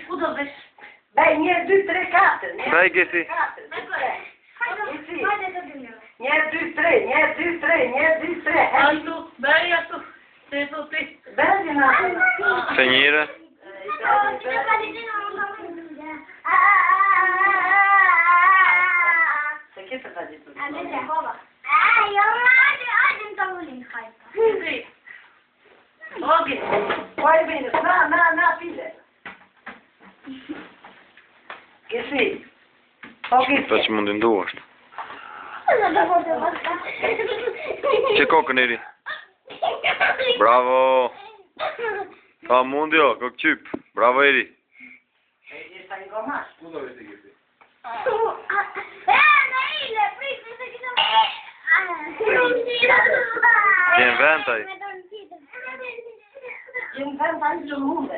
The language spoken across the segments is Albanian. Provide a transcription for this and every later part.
Ku do vesh? Bej, 1, 2, 3, 4. Bej, Gesi. 1, 2, 3, 1, 2, 3, 1, 2, 3. Ashtu, bej ashtu. Se po ti. Bej, në Se njëre. Se këtë të gjithë. Poi bene, na, file. Che sì? Tash mund të nduash. Që kokën eri. Bravo. Ta mundi jo, kokë qyp. Bravo eri. E sta in gomma? Ku do vete Gesi? Gjen vend ai. Gjen vend anche sul mondo.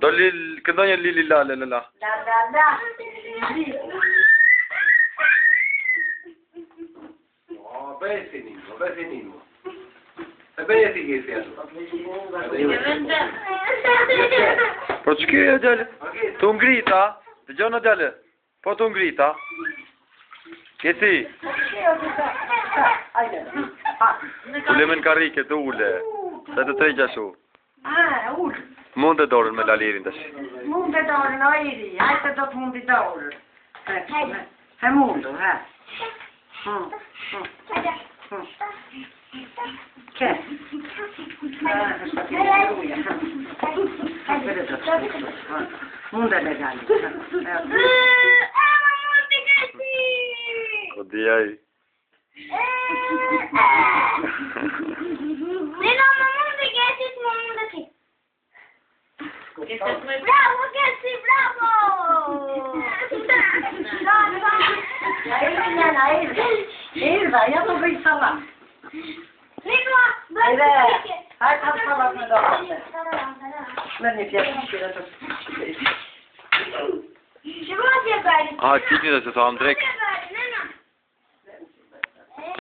Do këndoj një lili la. La. No, beh, finimo. E bene ti Gesi ato. Po që kjo e djale? Të ngrita? Të gjona djale? Po të ngrita? Gesi? Ule në karike të ule. Se të tregja shu. Ull. Mund të dorën me lalirin të shi. Mund të dorën, o iri. Hajtë do të mund të dorën. He mundu, he. Che? Mund e legali. Kodi ai. Bravo, Gesi, bravo! Irva, ja to bëj salat. Hajde, hajde kam salat me dorë. Merë një pjesë shkira të... A, kitni dhe se sa ndrek.